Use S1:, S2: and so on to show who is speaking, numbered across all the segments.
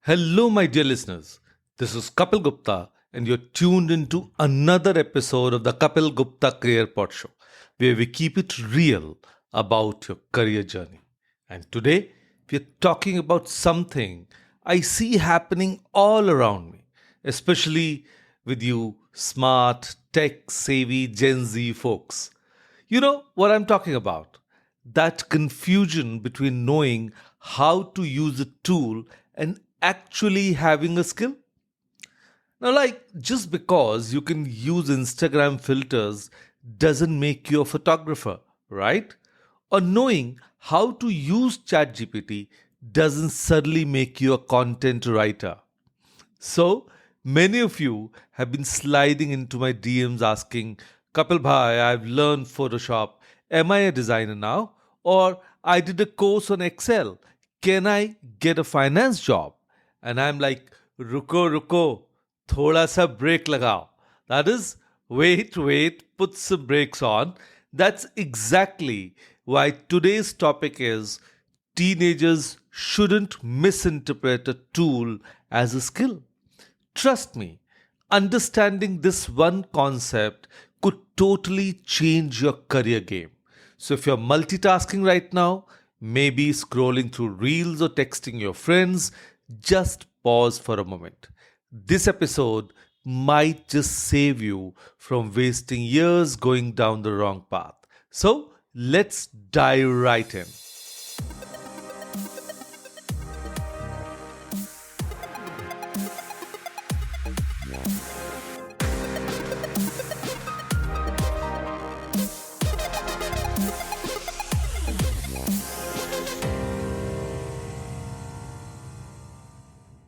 S1: Hello, my dear listeners. This is Kapil Gupta, and you're tuned into another episode of the Kapil Gupta Career Pod Show, where we keep it real about your career journey. And today, we're talking about something I see happening all around me, especially with you smart, tech savvy Gen Z folks. You know what I'm talking about? That confusion between knowing how to use a tool and actually having a skill. Now, just because you can use Instagram filters doesn't make you a photographer, right? Or knowing how to use ChatGPT doesn't suddenly make you a content writer. So many of you have been sliding into my DMs asking, Kapil Bhai, I've learned Photoshop. Am I a designer now? Or I did a course on Excel. Can I get a finance job? And I'm like, ruko, thoda sa break lagao. That is, wait, put some brakes on. That's exactly why today's topic is teenagers shouldn't misinterpret a tool as a skill. Trust me, understanding this one concept could totally change your career game. So, if you're multitasking right now, maybe scrolling through reels or texting your friends, just pause for a moment. This episode might just save you from wasting years going down the wrong path. So, let's dive right in.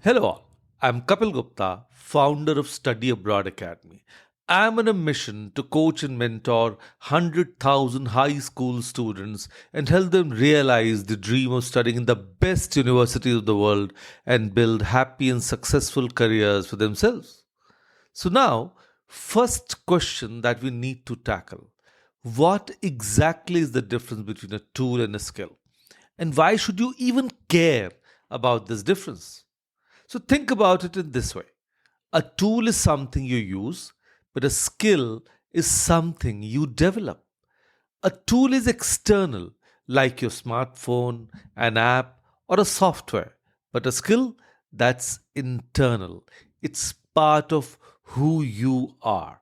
S1: Hello, all. I'm Kapil Gupta, founder of Study Abroad Academy. I'm on a mission to coach and mentor 100,000 high school students and help them realize the dream of studying in the best universities of the world and build happy and successful careers for themselves. So, now, first question that we need to tackle: what exactly is the difference between a tool and a skill? And why should you even care about this difference? So think about it in this way: a tool is something you use, but a skill is something you develop. A tool is external, like your smartphone, an app, or a software, but a skill, that's internal. It's part of who you are.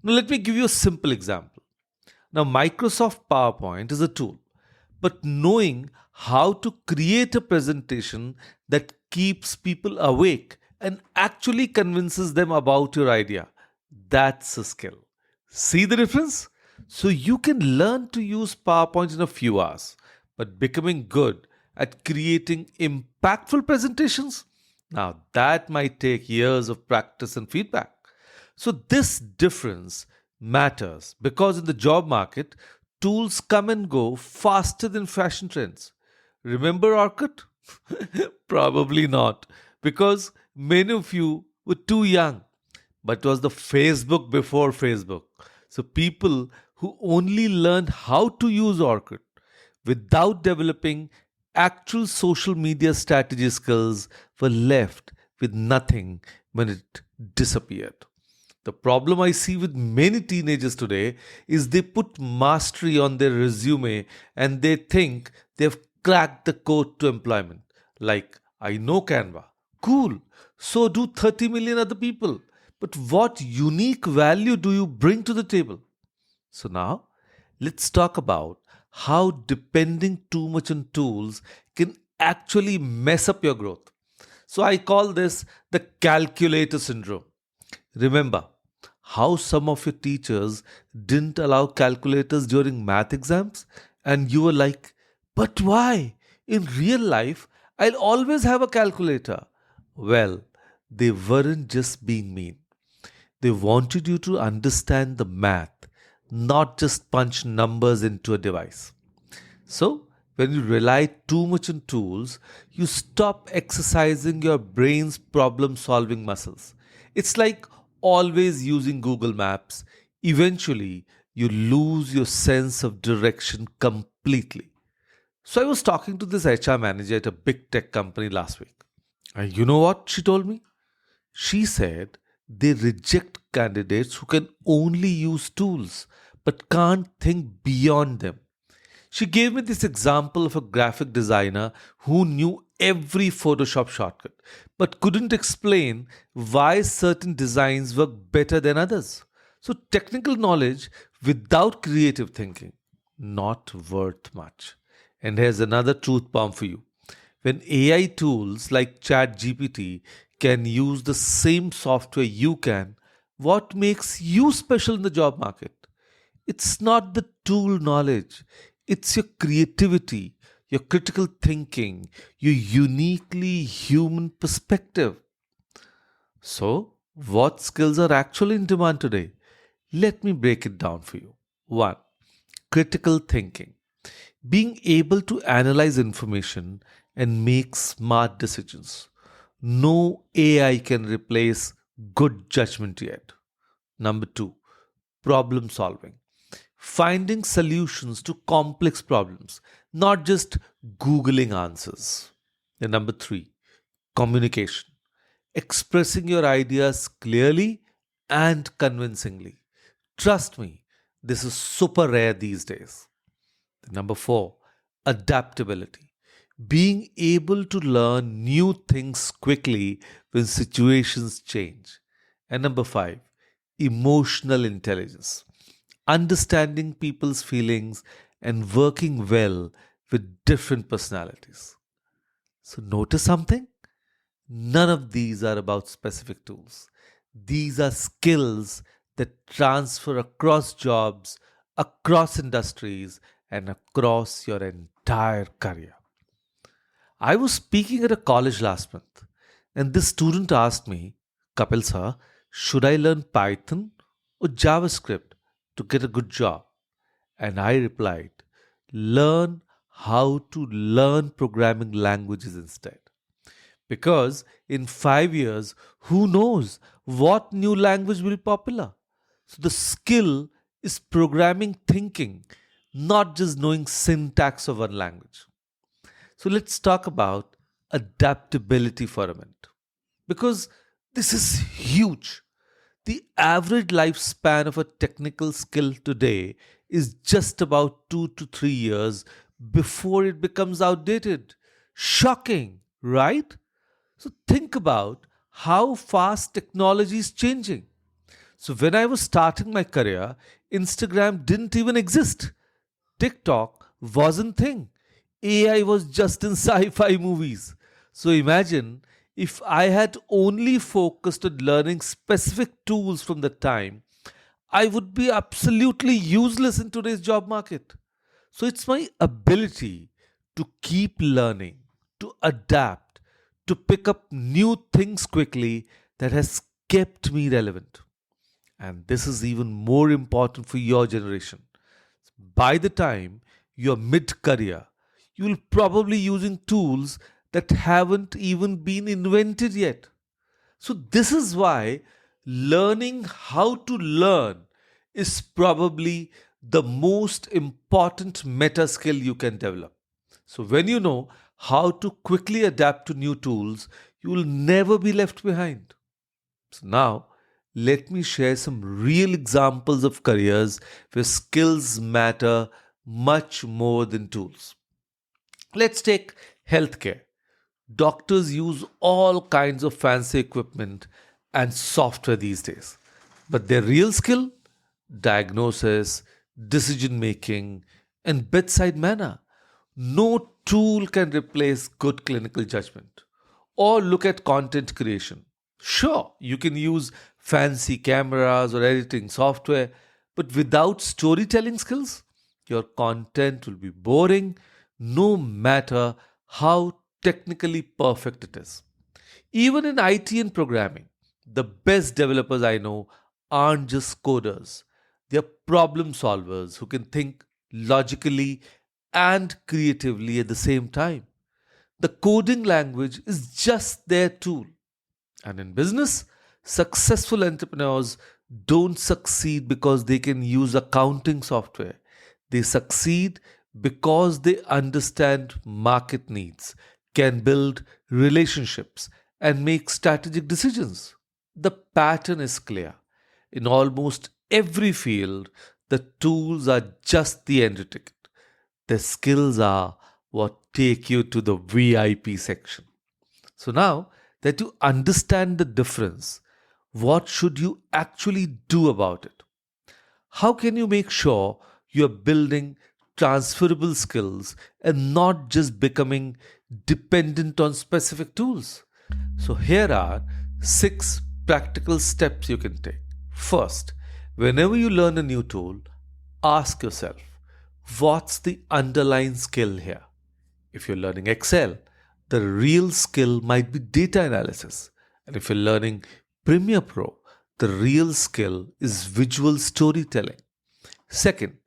S1: Now, let me give you a simple example. Now, Microsoft PowerPoint is a tool, but knowing how to create a presentation that keeps people awake and actually convinces them about your idea, that's a skill. See the difference? So you can learn to use PowerPoint in a few hours, but becoming good at creating impactful presentations, now that might take years of practice and feedback. So this difference matters because in the job market, tools come and go faster than fashion trends. Remember Orkut? Probably not, because many of you were too young. But it was the Facebook before Facebook. So people who only learned how to use Orkut without developing actual social media strategy skills were left with nothing when it disappeared. The problem I see with many teenagers today is they put mastery on their resume and they think they've cracked the code to employment. Like, I know Canva. Cool. So do 30 million other people. But what unique value do you bring to the table? So now, let's talk about how depending too much on tools can actually mess up your growth. So I call this the calculator syndrome. Remember how some of your teachers didn't allow calculators during math exams? And you were like, but why? In real life, I'll always have a calculator. Well, they weren't just being mean. They wanted you to understand the math, not just punch numbers into a device. So, when you rely too much on tools, you stop exercising your brain's problem solving muscles. It's like always using Google Maps. Eventually, you lose your sense of direction completely. So, I was talking to this HR manager at a big tech company last week. And you know what she told me? She said they reject candidates who can only use tools but can't think beyond them. She gave me this example of a graphic designer who knew every Photoshop shortcut but couldn't explain why certain designs work better than others. So, technical knowledge without creative thinking, not worth much. And here's another truth bomb for you. When AI tools like ChatGPT can use the same software you can, what makes you special in the job market? It's not the tool knowledge, it's your creativity, your critical thinking, your uniquely human perspective. So, what skills are actually in demand today? Let me break it down for you. 1. Critical thinking. Being able to analyze information and make smart decisions. No AI can replace good judgment yet. Number 2. Problem solving. Finding solutions to complex problems, not just Googling answers. And number 3, communication. Expressing your ideas clearly and convincingly. Trust me, this is super rare these days. Number 4, adaptability. Being able to learn new things quickly when situations change. And number 5, emotional intelligence. Understanding people's feelings and working well with different personalities. So, notice something? None of these are about specific tools. These are skills that transfer across jobs, across industries, and across your entire career. I was speaking at a college last month, and this student asked me, Kapil sir, should I learn Python or JavaScript to get a good job? And I replied, learn how to learn programming languages instead. Because in 5 years, who knows what new language will be popular? So the skill is programming thinking, not just knowing syntax of one language. So let's talk about adaptability for a minute. Because this is huge. The average lifespan of a technical skill today is just about 2 to 3 years before it becomes outdated. Shocking, right? So think about how fast technology is changing. So when I was starting my career, Instagram didn't even exist. TikTok wasn't thing. AI was just in sci-fi movies. So imagine if I had only focused on learning specific tools from the time, I would be absolutely useless in today's job market. So it's my ability to keep learning, to adapt, to pick up new things quickly that has kept me relevant. And this is even more important for your generation. By the time you're mid career, you will probably using tools that haven't even been invented yet. So this is why learning how to learn is probably the most important meta skill you can develop. So when you know how to quickly adapt to new tools, you will never be left behind. So now, let me share some real examples of careers where skills matter much more than tools. Let's take healthcare. Doctors use all kinds of fancy equipment and software these days. But their real skill? Diagnosis, decision making, and bedside manner. No tool can replace good clinical judgment. Or look at content creation. Sure, you can use fancy cameras or editing software, but without storytelling skills, your content will be boring no matter how technically perfect it is. Even in IT and programming, the best developers I know aren't just coders. They are problem solvers who can think logically and creatively at the same time. The coding language is just their tool. And in business, successful entrepreneurs don't succeed because they can use accounting software. They succeed because they understand market needs, can build relationships, and make strategic decisions. The pattern is clear. In almost every field, the tools are just the entry ticket. The skills are what take you to the VIP section. So now that you understand the difference, what should you actually do about it? How can you make sure you're building transferable skills and not just becoming dependent on specific tools? So, here are six practical steps you can take. First, whenever you learn a new tool, ask yourself, what's the underlying skill here? If you're learning Excel, the real skill might be data analysis. And if you're learning Premiere Pro, the real skill is visual storytelling. Second,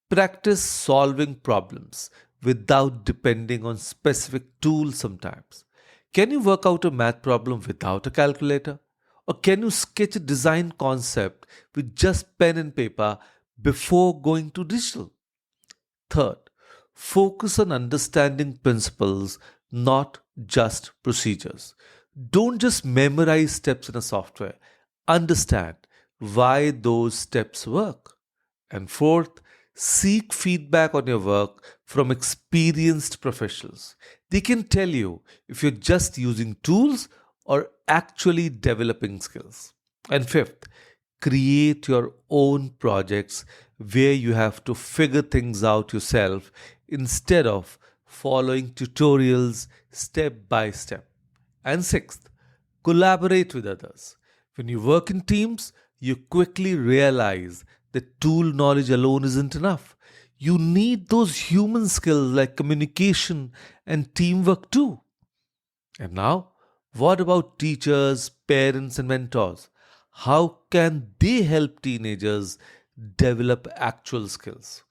S1: practice solving problems without depending on specific tools sometimes. Can you work out a math problem without a calculator? Or can you sketch a design concept with just pen and paper before going to digital? Third, focus on understanding principles, not just procedures. Don't just memorize steps in a software, understand why those steps work. And fourth, seek feedback on your work from experienced professionals. They can tell you if you're just using tools or actually developing skills. And fifth, create your own projects where you have to figure things out yourself instead of following tutorials step by step. And sixth, collaborate with others. When you work in teams, you quickly realize that tool knowledge alone isn't enough. You need those human skills like communication and teamwork too. And now, what about teachers, parents, and mentors? How can they help teenagers develop actual skills?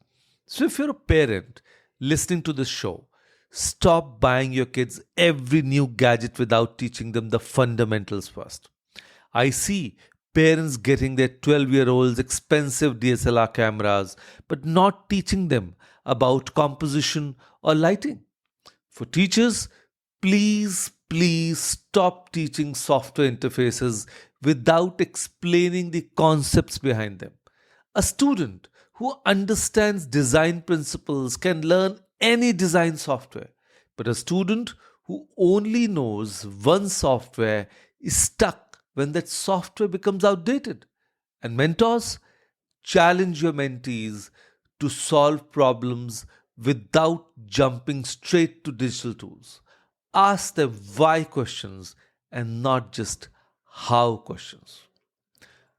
S1: So, if you're a parent listening to this show, stop buying your kids every new gadget without teaching them the fundamentals first. I see parents getting their 12-year-olds expensive DSLR cameras but not teaching them about composition or lighting. For teachers, please stop teaching software interfaces without explaining the concepts behind them. A student who understands design principles can learn any design software, but a student who only knows one software is stuck when that software becomes outdated. And mentors, challenge your mentees to solve problems without jumping straight to digital tools. Ask them why questions and not just how questions.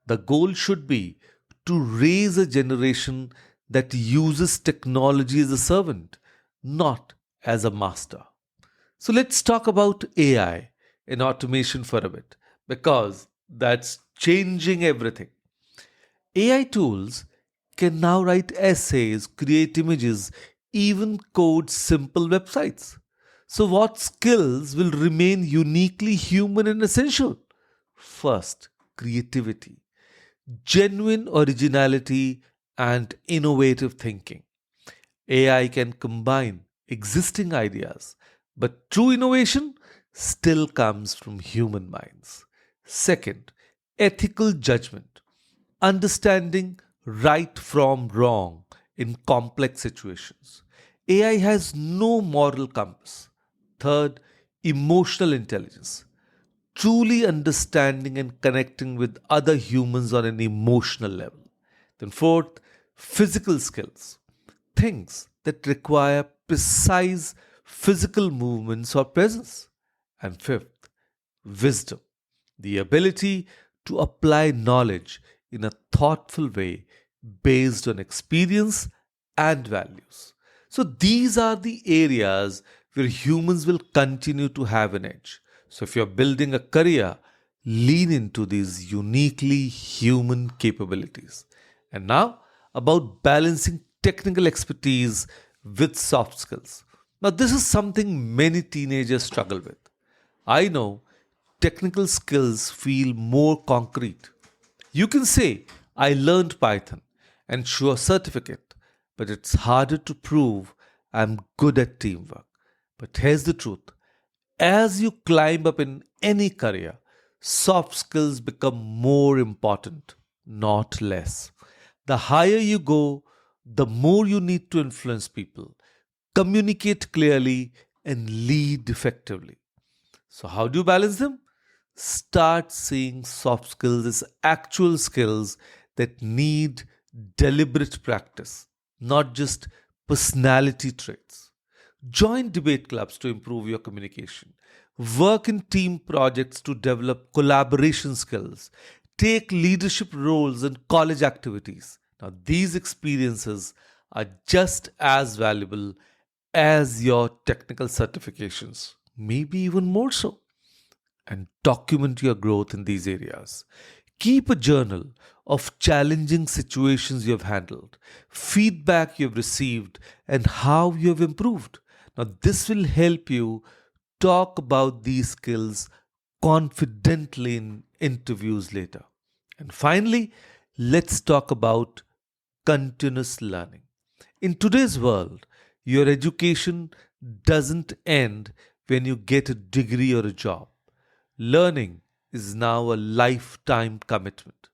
S1: The goal should be to raise a generation that uses technology as a servant, not as a master. So let's talk about AI and automation for a bit because that's changing everything. AI tools can now write essays, create images, even code simple websites. So, what skills will remain uniquely human and essential? First, creativity, genuine originality, and innovative thinking. AI can combine existing ideas, but true innovation still comes from human minds. Second, ethical judgment, understanding right from wrong in complex situations. AI has no moral compass. Third, emotional intelligence, truly understanding and connecting with other humans on an emotional level. Then, fourth, physical skills, things that require precise physical movements or presence. And fifth, wisdom, the ability to apply knowledge in a thoughtful way based on experience and values. So, these are the areas where humans will continue to have an edge. So, if you're building a career, lean into these uniquely human capabilities. And now, about balancing technical expertise with soft skills. Now, this is something many teenagers struggle with. I know technical skills feel more concrete. You can say, I learned Python and show a certificate, but it's harder to prove I'm good at teamwork. But here's the truth, As you climb up in any career, soft skills become more important, not less. The higher you go, the more you need to influence people, communicate clearly, and lead effectively. So, how do you balance them? Start seeing soft skills as actual skills that need deliberate practice, not just personality traits. Join debate clubs to improve your communication. Work in team projects to develop collaboration skills. Take leadership roles in college activities. Now, these experiences are just as valuable as your technical certifications, maybe even more so. And document your growth in these areas. Keep a journal of challenging situations you have handled, feedback you have received, and how you have improved. Now, this will help you talk about these skills confidently in interviews later. And finally, let's talk about continuous learning. In today's world, your education doesn't end when you get a degree or a job. Learning is now a lifetime commitment.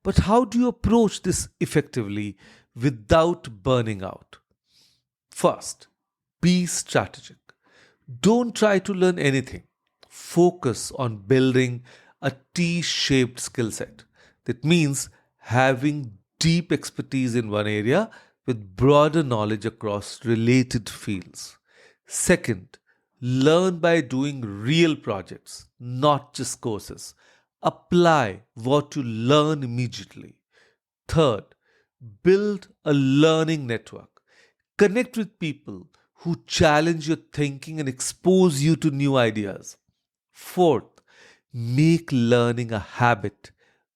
S1: But how do you approach this effectively without burning out? First, be strategic. Don't try to learn anything. Focus on building a T shaped skill set. That means having deep expertise in one area with broader knowledge across related fields. Second, learn by doing real projects, not just courses. Apply what you learn immediately. Third, build a learning network. Connect with people who challenge your thinking and expose you to new ideas. Fourth, make learning a habit,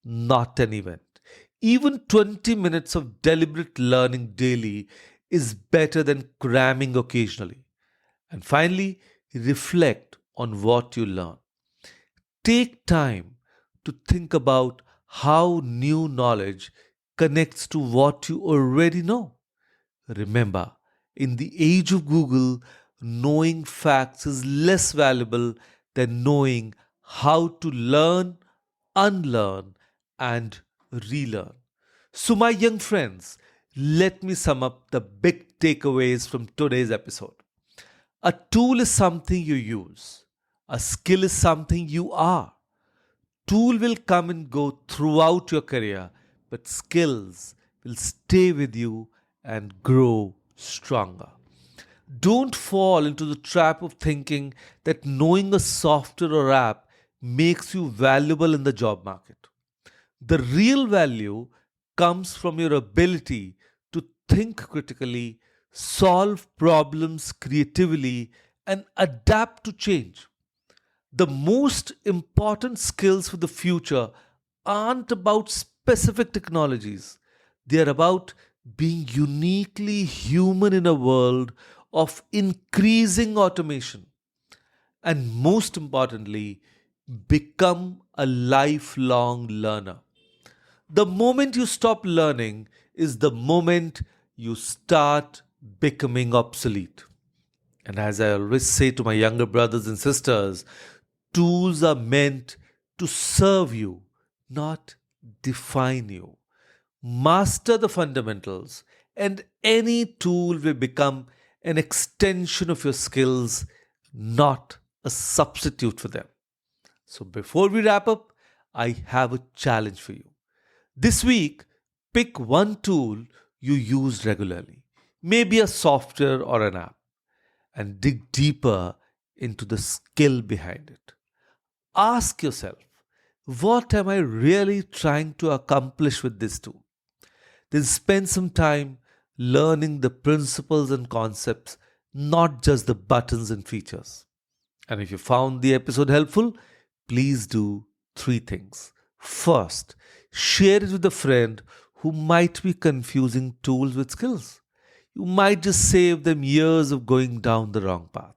S1: not an event. Even 20 minutes of deliberate learning daily is better than cramming occasionally. And finally, reflect on what you learn. Take time to think about how new knowledge connects to what you already know. Remember, in the age of Google, knowing facts is less valuable than knowing how to learn, unlearn, and relearn. So, my young friends, let me sum up the big takeaways from today's episode. A tool is something you use, a skill is something you are. Tool will come and go throughout your career, but skills will stay with you and grow stronger. Don't fall into the trap of thinking that knowing a software or app makes you valuable in the job market. The real value comes from your ability to think critically, solve problems creatively, and adapt to change. The most important skills for the future aren't about specific technologies, they are about being uniquely human in a world of increasing automation. And most importantly, become a lifelong learner. The moment you stop learning is the moment you start becoming obsolete. And as I always say to my younger brothers and sisters, tools are meant to serve you, not define you. Master the fundamentals, and any tool will become an extension of your skills, not a substitute for them. So, before we wrap up, I have a challenge for you. This week, pick one tool you use regularly, maybe a software or an app, and dig deeper into the skill behind it. Ask yourself, what am I really trying to accomplish with this tool? Then spend some time learning the principles and concepts, not just the buttons and features. And if you found the episode helpful, please do three things. First, share it with a friend who might be confusing tools with skills. You might just save them years of going down the wrong path.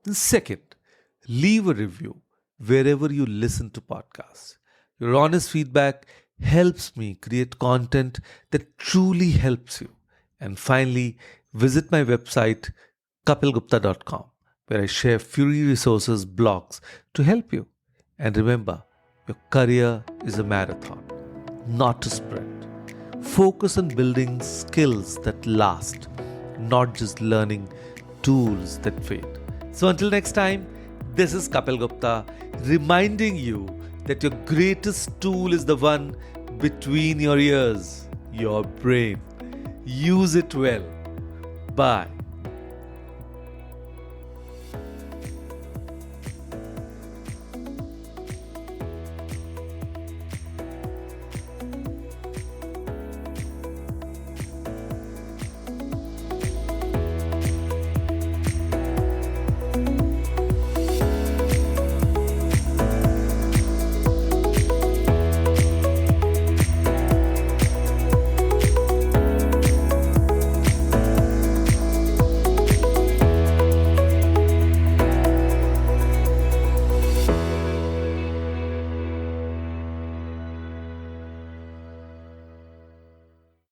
S1: And second, leave a review wherever you listen to podcasts. Your honest feedback helps me create content that truly helps you. And finally, visit my website kapilgupta.com, where I share free resources, blogs to help you. And remember, your career is a marathon, not a sprint. Focus on building skills that last, not just learning tools that fade. So until next time, this is Kapil Gupta reminding you that your greatest tool is the one between your ears, your brain. Use it well. Bye.